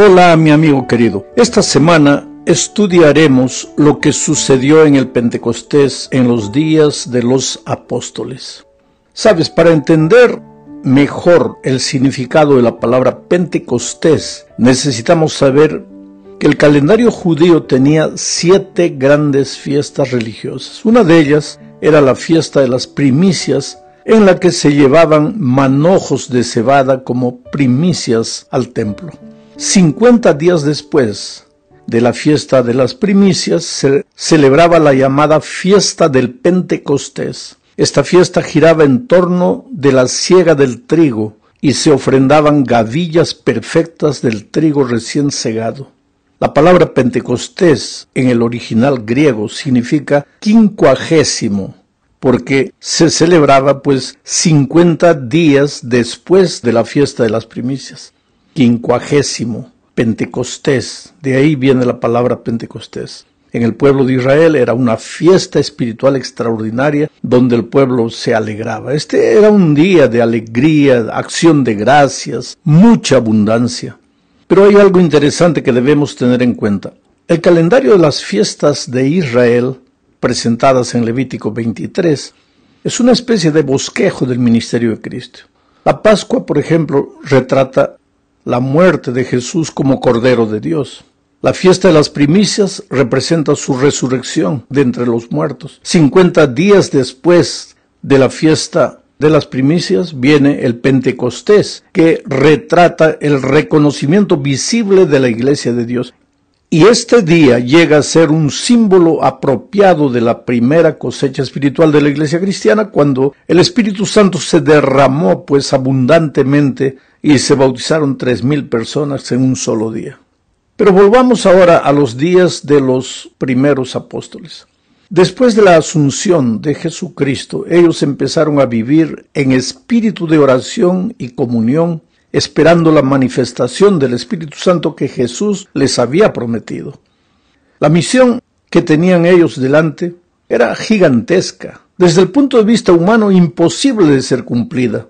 Hola, mi amigo querido. Esta semana estudiaremos lo que sucedió en el Pentecostés en los días de los apóstoles. Sabes, para entender mejor el significado de la palabra Pentecostés, necesitamos saber que el calendario judío tenía 7 grandes fiestas religiosas. Una de ellas era la fiesta de las primicias, en la que se llevaban manojos de cebada como primicias al templo. 50 días después de la fiesta de las primicias se celebraba la llamada fiesta del Pentecostés. Esta fiesta giraba en torno de la siega del trigo y se ofrendaban gavillas perfectas del trigo recién segado. La palabra Pentecostés en el original griego significa quincuagésimo, porque se celebraba 50 días después de la fiesta de las primicias. Quincuagésimo, Pentecostés, de ahí viene la palabra Pentecostés. En el pueblo de Israel era una fiesta espiritual extraordinaria donde el pueblo se alegraba. Este era un día de alegría, acción de gracias, mucha abundancia. Pero hay algo interesante que debemos tener en cuenta. El calendario de las fiestas de Israel, presentadas en Levítico 23, es una especie de bosquejo del ministerio de Cristo. La Pascua, por ejemplo, retrata la muerte de Jesús como Cordero de Dios. La fiesta de las primicias representa su resurrección de entre los muertos. 50 días después de la fiesta de las primicias viene el Pentecostés, que retrata el reconocimiento visible de la Iglesia de Dios. Y este día llega a ser un símbolo apropiado de la primera cosecha espiritual de la Iglesia cristiana, cuando el Espíritu Santo se derramó abundantemente y se bautizaron 3,000 personas en un solo día. Pero volvamos ahora a los días de los primeros apóstoles. Después de la asunción de Jesucristo, ellos empezaron a vivir en espíritu de oración y comunión, esperando la manifestación del Espíritu Santo que Jesús les había prometido. La misión que tenían ellos delante era gigantesca, desde el punto de vista humano imposible de ser cumplida.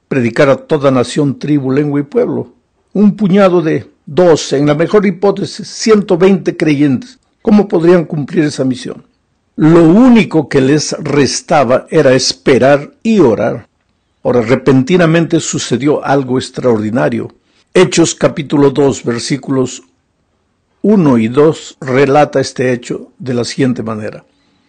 Predicar a toda nación, tribu, lengua y pueblo. Un puñado de 12, en la mejor hipótesis, 120 creyentes. ¿Cómo podrían cumplir esa misión? Lo único que les restaba era esperar y orar. Ahora, repentinamente sucedió algo extraordinario. Hechos capítulo 2, versículos 1 y 2 relata este hecho de la siguiente manera.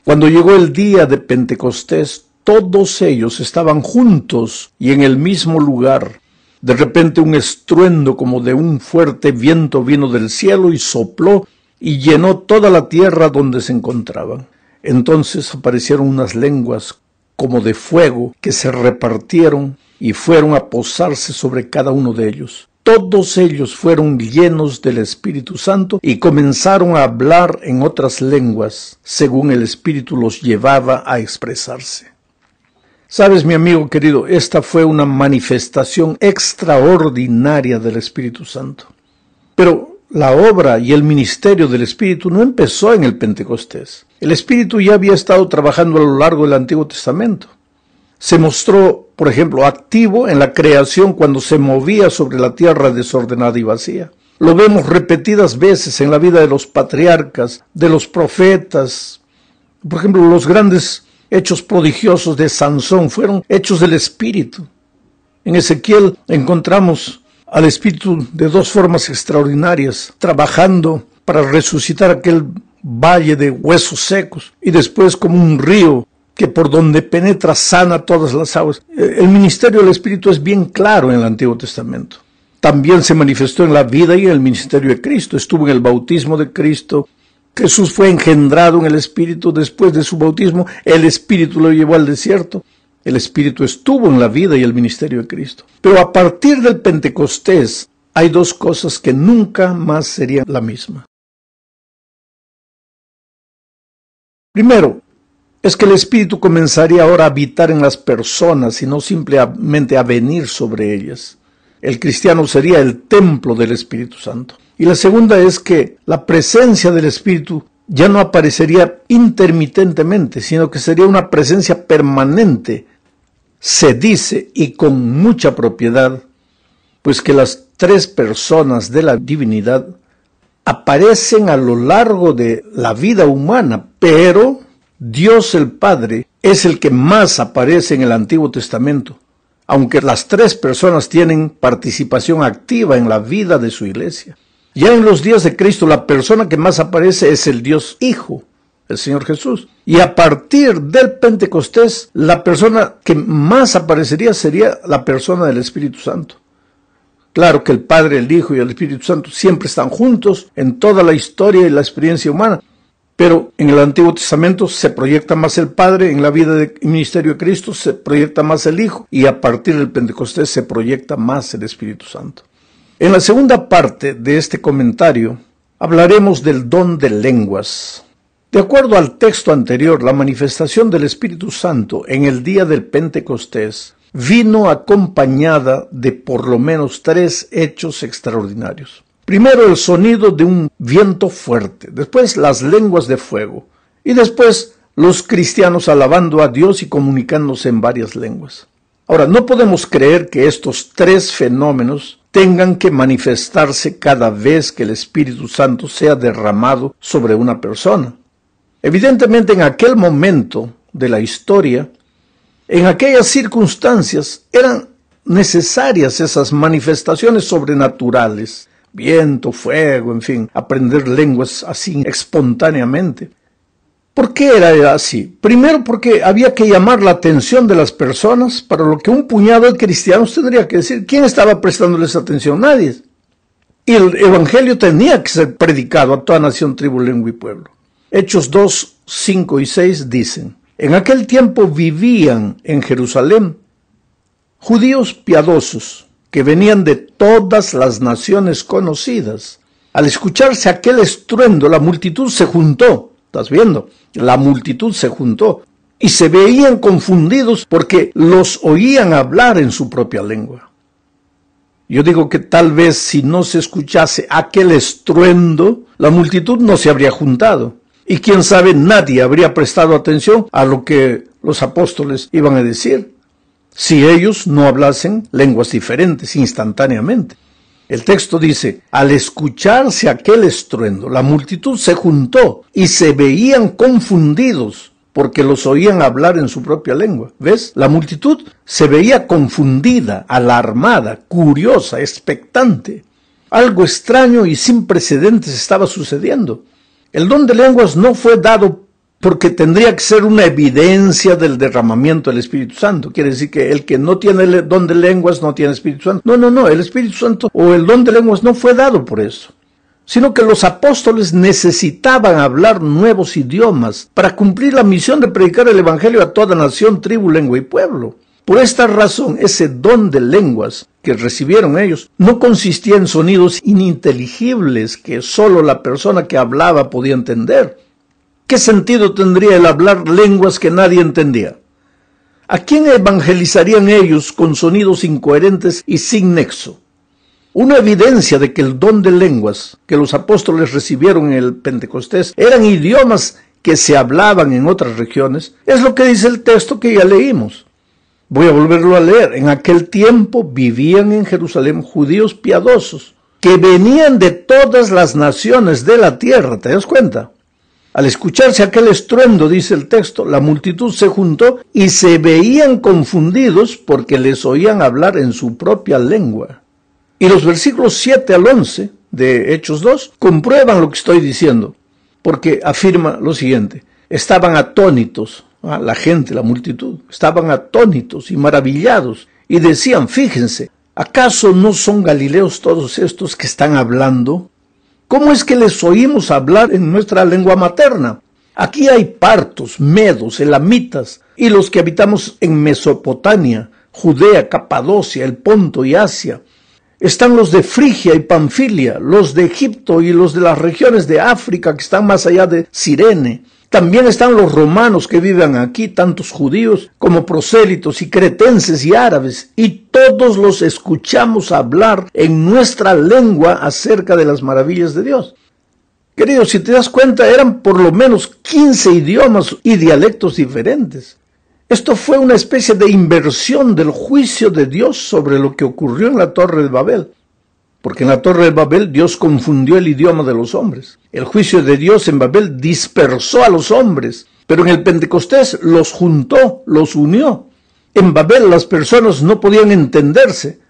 Cuando llegó el día de Pentecostés, todos ellos estaban juntos y en el mismo lugar. De repente un estruendo como de un fuerte viento vino del cielo y sopló y llenó toda la tierra donde se encontraban. Entonces aparecieron unas lenguas como de fuego que se repartieron y fueron a posarse sobre cada uno de ellos. Todos ellos fueron llenos del Espíritu Santo y comenzaron a hablar en otras lenguas, según el Espíritu los llevaba a expresarse. Sabes, mi amigo querido, esta fue una manifestación extraordinaria del Espíritu Santo. Pero la obra y el ministerio del Espíritu no empezó en el Pentecostés. El Espíritu ya había estado trabajando a lo largo del Antiguo Testamento. Se mostró, por ejemplo, activo en la creación cuando se movía sobre la tierra desordenada y vacía. Lo vemos repetidas veces en la vida de los patriarcas, de los profetas. Por ejemplo, los grandes hechos prodigiosos de Sansón fueron hechos del Espíritu. En Ezequiel encontramos al Espíritu de 2 formas extraordinarias, trabajando para resucitar aquel valle de huesos secos, y después como un río que por donde penetra sana todas las aguas. El ministerio del Espíritu es bien claro en el Antiguo Testamento. También se manifestó en la vida y en el ministerio de Cristo. Estuvo en el bautismo de Cristo. Jesús fue engendrado en el Espíritu. Después de su bautismo, el Espíritu lo llevó al desierto. El Espíritu estuvo en la vida y el ministerio de Cristo. Pero a partir del Pentecostés hay 2 cosas que nunca más serían la misma. Primero, es que el Espíritu comenzaría ahora a habitar en las personas y no simplemente a venir sobre ellas. El cristiano sería el templo del Espíritu Santo. Y la segunda es que la presencia del Espíritu ya no aparecería intermitentemente, sino que sería una presencia permanente. Se dice, y con mucha propiedad, pues que las tres personas de la divinidad aparecen a lo largo de la vida humana, pero Dios el Padre es el que más aparece en el Antiguo Testamento, aunque las tres personas tienen participación activa en la vida de su iglesia. Ya en los días de Cristo, la persona que más aparece es el Dios Hijo, el Señor Jesús. Y a partir del Pentecostés, la persona que más aparecería sería la persona del Espíritu Santo. Claro que el Padre, el Hijo y el Espíritu Santo siempre están juntos en toda la historia y la experiencia humana, pero en el Antiguo Testamento se proyecta más el Padre, en la vida del ministerio de Cristo se proyecta más el Hijo, y a partir del Pentecostés se proyecta más el Espíritu Santo. En la segunda parte de este comentario hablaremos del don de lenguas. De acuerdo al texto anterior, la manifestación del Espíritu Santo en el día del Pentecostés vino acompañada de por lo menos tres hechos extraordinarios. Primero, el sonido de un viento fuerte, después las lenguas de fuego, y después los cristianos alabando a Dios y comunicándose en varias lenguas. Ahora, no podemos creer que estos tres fenómenos tengan que manifestarse cada vez que el Espíritu Santo sea derramado sobre una persona. Evidentemente, en aquel momento de la historia, en aquellas circunstancias, eran necesarias esas manifestaciones sobrenaturales, viento, fuego, en fin, aprender lenguas así espontáneamente. ¿Por qué era así? Primero, porque había que llamar la atención de las personas, para lo que un puñado de cristianos tendría que decir. ¿Quién estaba prestándoles atención? Nadie. Y el evangelio tenía que ser predicado a toda nación, tribu, lengua y pueblo. Hechos 2, 5 y 6 dicen: en aquel tiempo vivían en Jerusalén judíos piadosos que venían de todas las naciones conocidas. Al escucharse aquel estruendo, la multitud se juntó. ¿Estás viendo? La multitud se juntó y se veían confundidos porque los oían hablar en su propia lengua. Yo digo que tal vez si no se escuchase aquel estruendo, la multitud no se habría juntado. Y quién sabe, nadie habría prestado atención a lo que los apóstoles iban a decir, si ellos no hablasen lenguas diferentes instantáneamente. El texto dice: al escucharse aquel estruendo, la multitud se juntó y se veían confundidos porque los oían hablar en su propia lengua. ¿Ves? La multitud se veía confundida, alarmada, curiosa, expectante. Algo extraño y sin precedentes estaba sucediendo. El don de lenguas no fue dado porque tendría que ser una evidencia del derramamiento del Espíritu Santo. Quiere decir que el que no tiene el don de lenguas no tiene Espíritu Santo. No, el Espíritu Santo o el don de lenguas no fue dado por eso, sino que los apóstoles necesitaban hablar nuevos idiomas para cumplir la misión de predicar el Evangelio a toda nación, tribu, lengua y pueblo. Por esta razón, ese don de lenguas que recibieron ellos no consistía en sonidos ininteligibles que solo la persona que hablaba podía entender. ¿Qué sentido tendría el hablar lenguas que nadie entendía? ¿A quién evangelizarían ellos con sonidos incoherentes y sin nexo? Una evidencia de que el don de lenguas que los apóstoles recibieron en el Pentecostés eran idiomas que se hablaban en otras regiones, es lo que dice el texto que ya leímos. Voy a volverlo a leer. En aquel tiempo vivían en Jerusalén judíos piadosos que venían de todas las naciones de la tierra. ¿Te das cuenta? Al escucharse aquel estruendo, dice el texto, la multitud se juntó y se veían confundidos porque les oían hablar en su propia lengua. Y los versículos 7 al 11 de Hechos 2 comprueban lo que estoy diciendo, porque afirma lo siguiente: estaban atónitos, la gente, la multitud, estaban atónitos y maravillados, y decían: fíjense, ¿acaso no son galileos todos estos que están hablando? ¿Cómo es que les oímos hablar en nuestra lengua materna? Aquí hay partos, medos, elamitas, y los que habitamos en Mesopotamia, Judea, Capadocia, el Ponto y Asia. Están los de Frigia y Panfilia, los de Egipto y los de las regiones de África que están más allá de Cirene. También están los romanos que viven aquí, tantos judíos como prosélitos y cretenses y árabes, y todos los escuchamos hablar en nuestra lengua acerca de las maravillas de Dios. Queridos, si te das cuenta, eran por lo menos 15 idiomas y dialectos diferentes. Esto fue una especie de inversión del juicio de Dios sobre lo que ocurrió en la Torre de Babel. porque en la Torre de Babel Dios confundió el idioma de los hombres. El juicio de Dios en Babel dispersó a los hombres, pero en el Pentecostés los juntó, los unió. En Babel las personas no podían entenderse,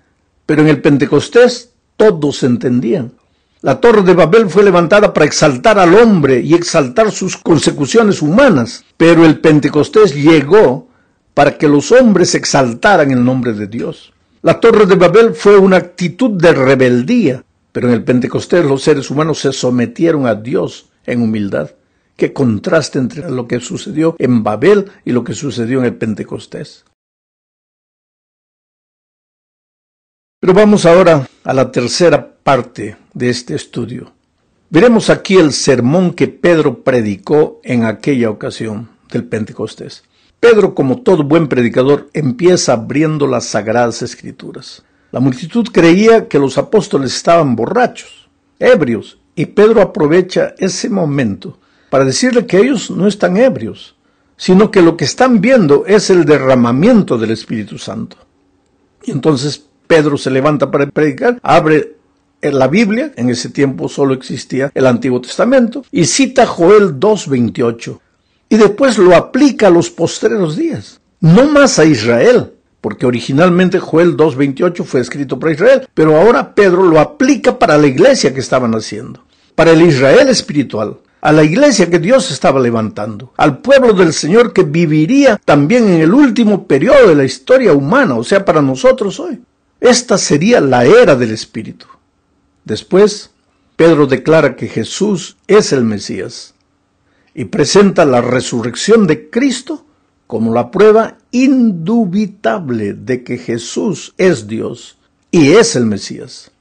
pero en el Pentecostés todos se entendían. La Torre de Babel fue levantada para exaltar al hombre y exaltar sus consecuciones humanas, pero el Pentecostés llegó para que los hombres exaltaran el nombre de Dios. La Torre de Babel fue una actitud de rebeldía, pero en el Pentecostés los seres humanos se sometieron a Dios en humildad. Qué contraste entre lo que sucedió en Babel y lo que sucedió en el Pentecostés. Pero vamos ahora a la tercera parte de este estudio. Veremos aquí el sermón que Pedro predicó en aquella ocasión del Pentecostés. Pedro, como todo buen predicador, empieza abriendo las Sagradas Escrituras. La multitud creía que los apóstoles estaban borrachos, ebrios, y Pedro aprovecha ese momento para decirle que ellos no están ebrios, sino que lo que están viendo es el derramamiento del Espíritu Santo. Y entonces Pedro se levanta para predicar, abre la Biblia, en ese tiempo solo existía el Antiguo Testamento, y cita Joel 2:28. Y después lo aplica a los postreros días, no más a Israel, porque originalmente Joel 2:28 fue escrito para Israel, pero ahora Pedro lo aplica para la iglesia que estaban haciendo, para el Israel espiritual, a la iglesia que Dios estaba levantando, al pueblo del Señor que viviría también en el último periodo de la historia humana, o sea, para nosotros hoy. Esta sería la era del Espíritu. Después, Pedro declara que Jesús es el Mesías y presenta la resurrección de Cristo como la prueba indubitable de que Jesús es Dios y es el Mesías.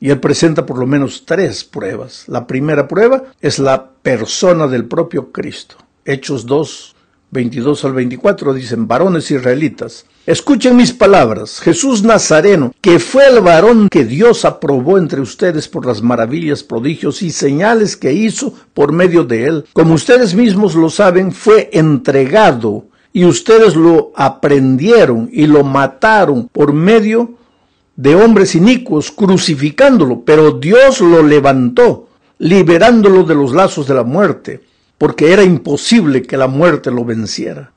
Y él presenta por lo menos 3 pruebas. La primera prueba es la persona del propio Cristo. Hechos 2:22 al 24 dicen: varones israelitas, escuchen mis palabras. Jesús Nazareno, que fue el varón que Dios aprobó entre ustedes por las maravillas, prodigios y señales que hizo por medio de él, como ustedes mismos lo saben, fue entregado y ustedes lo aprendieron y lo mataron por medio de hombres inicuos, crucificándolo, pero Dios lo levantó, liberándolo de los lazos de la muerte, porque era imposible que la muerte lo venciera.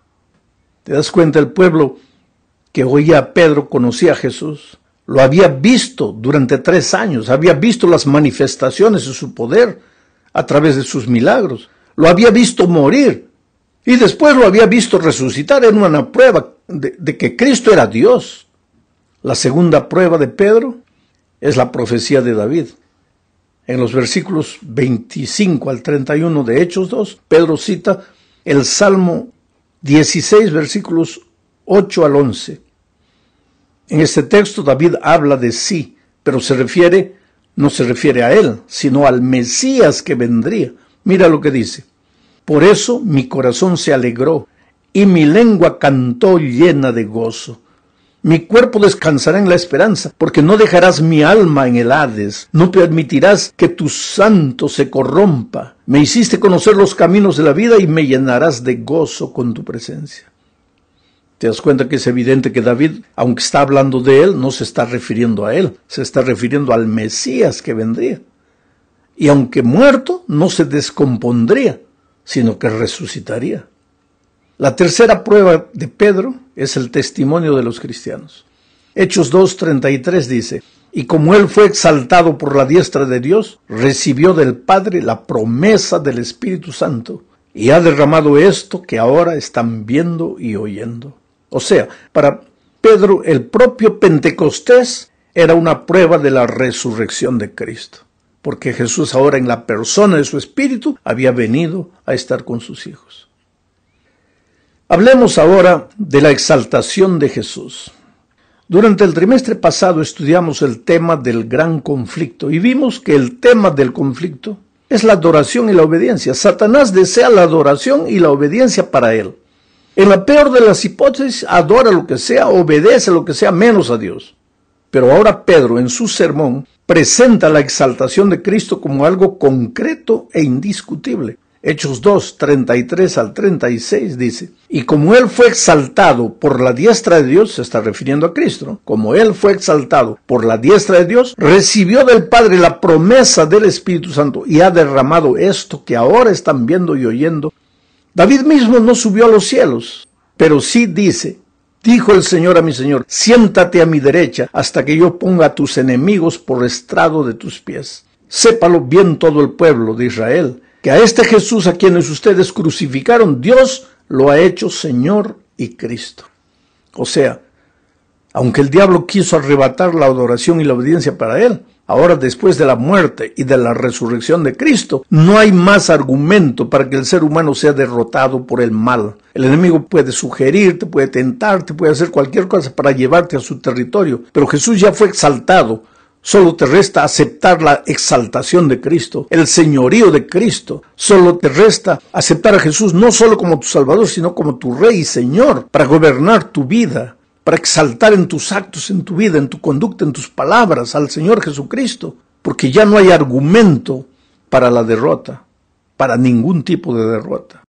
¿Te das cuenta? El pueblo que oía a Pedro conocía a Jesús, lo había visto durante 3 años, había visto las manifestaciones de su poder a través de sus milagros, lo había visto morir y después lo había visto resucitar. En una prueba de que Cristo era Dios. La segunda prueba de Pedro es la profecía de David. En los versículos 25 al 31 de Hechos 2, Pedro cita el Salmo 16, versículos 8 al 11. En este texto David habla de sí, pero no se refiere a él, sino al Mesías que vendría. Mira lo que dice: por eso mi corazón se alegró y mi lengua cantó llena de gozo. Mi cuerpo descansará en la esperanza, porque no dejarás mi alma en el Hades, no permitirás que tu santo se corrompa. Me hiciste conocer los caminos de la vida y me llenarás de gozo con tu presencia. Te das cuenta que es evidente que David, aunque está hablando de él, no se está refiriendo a él, se está refiriendo al Mesías que vendría. Y aunque muerto, no se descompondría, sino que resucitaría. La tercera prueba de Pedro es el testimonio de los cristianos. Hechos 2:33 dice: y como él fue exaltado por la diestra de Dios, recibió del Padre la promesa del Espíritu Santo, y ha derramado esto que ahora están viendo y oyendo. O sea, para Pedro el propio Pentecostés era una prueba de la resurrección de Cristo, porque Jesús ahora en la persona de su Espíritu había venido a estar con sus hijos. Hablemos ahora de la exaltación de Jesús. Durante el trimestre pasado estudiamos el tema del gran conflicto y vimos que el tema del conflicto es la adoración y la obediencia. Satanás desea la adoración y la obediencia para él. En la peor de las hipótesis, adora lo que sea, obedece lo que sea, menos a Dios. Pero ahora Pedro, en su sermón, presenta la exaltación de Cristo como algo concreto e indiscutible. Hechos 2, 33 al 36 dice, y como él fue exaltado por la diestra de Dios, se está refiriendo a Cristo, ¿no? Como él fue exaltado por la diestra de Dios, recibió del Padre la promesa del Espíritu Santo y ha derramado esto que ahora están viendo y oyendo. David mismo no subió a los cielos, pero sí dice, dijo el Señor a mi Señor, siéntate a mi derecha hasta que yo ponga a tus enemigos por estrado de tus pies. Sépalo bien todo el pueblo de Israel, que a este Jesús a quienes ustedes crucificaron, Dios lo ha hecho Señor y Cristo. O sea, aunque el diablo quiso arrebatar la adoración y la obediencia para él, ahora después de la muerte y de la resurrección de Cristo, no hay más argumento para que el ser humano sea derrotado por el mal. El enemigo puede sugerirte, puede tentarte, puede hacer cualquier cosa para llevarte a su territorio, pero Jesús ya fue exaltado. Solo te resta aceptar la exaltación de Cristo, el señorío de Cristo. Solo te resta aceptar a Jesús no solo como tu Salvador, sino como tu Rey y Señor, para gobernar tu vida, para exaltar en tus actos, en tu vida, en tu conducta, en tus palabras al Señor Jesucristo, porque ya no hay argumento para la derrota, para ningún tipo de derrota.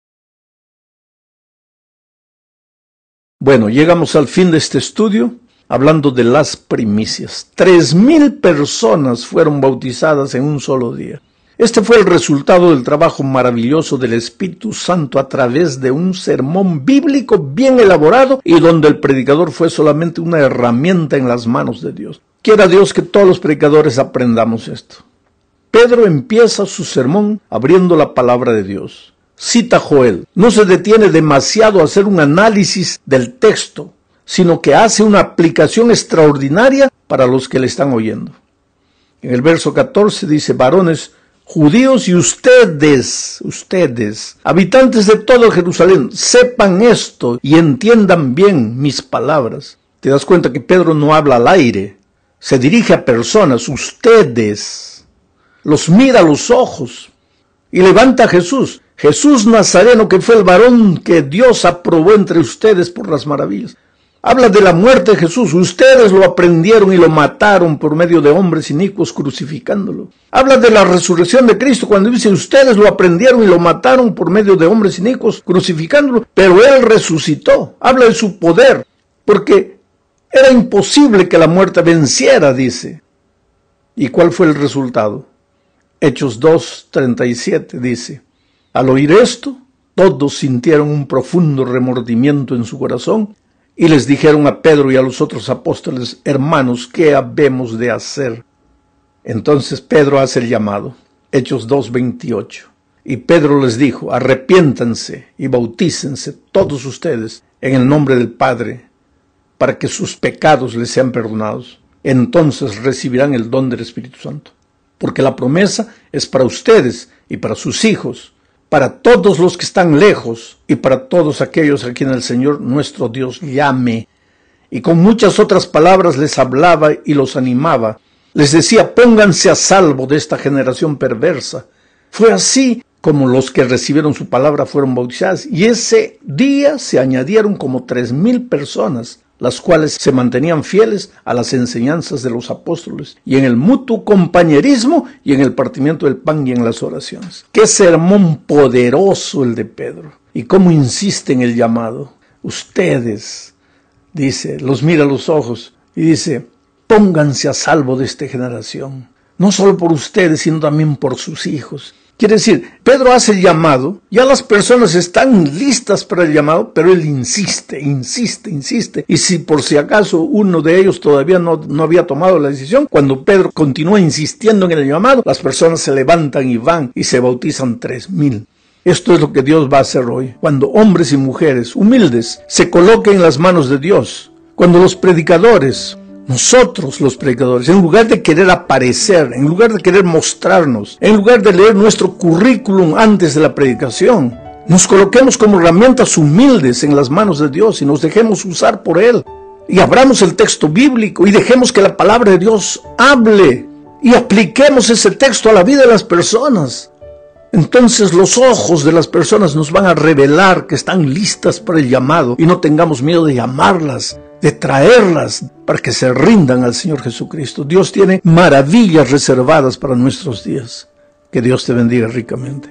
Bueno, llegamos al fin de este estudio. Hablando de las primicias, 3,000 personas fueron bautizadas en un solo día. Este fue el resultado del trabajo maravilloso del Espíritu Santo a través de un sermón bíblico bien elaborado y donde el predicador fue solamente una herramienta en las manos de Dios. Quiera Dios que todos los predicadores aprendamos esto. Pedro empieza su sermón abriendo la palabra de Dios. Cita Joel. No se detiene demasiado a hacer un análisis del texto, sino que hace una aplicación extraordinaria para los que le están oyendo. En el verso 14 dice, varones judíos y ustedes, habitantes de todo Jerusalén, sepan esto y entiendan bien mis palabras. Te das cuenta que Pedro no habla al aire, se dirige a personas, ustedes, los mira a los ojos y levanta a Jesús. Jesús Nazareno, que fue el varón que Dios aprobó entre ustedes por las maravillas. Habla de la muerte de Jesús. Ustedes lo aprendieron y lo mataron por medio de hombres inicuos crucificándolo. Habla de la resurrección de Cristo cuando dice ustedes lo aprendieron y lo mataron por medio de hombres inicuos crucificándolo, pero Él resucitó. Habla de su poder, porque era imposible que la muerte venciera, dice. ¿Y cuál fue el resultado? Hechos 2:37 dice, al oír esto, todos sintieron un profundo remordimiento en su corazón, y les dijeron a Pedro y a los otros apóstoles, hermanos, ¿qué habemos de hacer? Entonces Pedro hace el llamado, Hechos 2:28. Y Pedro les dijo, arrepiéntanse y bautícense todos ustedes en el nombre del Padre, para que sus pecados les sean perdonados. Entonces recibirán el don del Espíritu Santo. Porque la promesa es para ustedes y para sus hijos, para todos los que están lejos y para todos aquellos a quienes el Señor nuestro Dios llame. Y con muchas otras palabras les hablaba y los animaba. Les decía, pónganse a salvo de esta generación perversa. Fue así como los que recibieron su palabra fueron bautizados. Y ese día se añadieron como 3,000 personas, las cuales se mantenían fieles a las enseñanzas de los apóstoles, y en el mutuo compañerismo, y en el partimiento del pan, y en las oraciones. ¡Qué sermón poderoso el de Pedro! Y cómo insiste en el llamado. Ustedes, dice, los mira a los ojos, y dice, pónganse a salvo de esta generación. No solo por ustedes, sino también por sus hijos. Quiere decir, Pedro hace el llamado, ya las personas están listas para el llamado, pero él insiste. Y si por si acaso uno de ellos todavía no había tomado la decisión, cuando Pedro continúa insistiendo en el llamado, las personas se levantan y van y se bautizan 3,000. Esto es lo que Dios va a hacer hoy, cuando hombres y mujeres humildes se coloquen en las manos de Dios, cuando los predicadores, nosotros los predicadores, en lugar de querer aparecer, en lugar de querer mostrarnos, en lugar de leer nuestro currículum antes de la predicación, nos coloquemos como herramientas humildes en las manos de Dios y nos dejemos usar por Él. Y abramos el texto bíblico y dejemos que la palabra de Dios hable y apliquemos ese texto a la vida de las personas. Entonces los ojos de las personas nos van a revelar que están listas para el llamado y no tengamos miedo de llamarlas, de traerlas para que se rindan al Señor Jesucristo. Dios tiene maravillas reservadas para nuestros días. Que Dios te bendiga ricamente.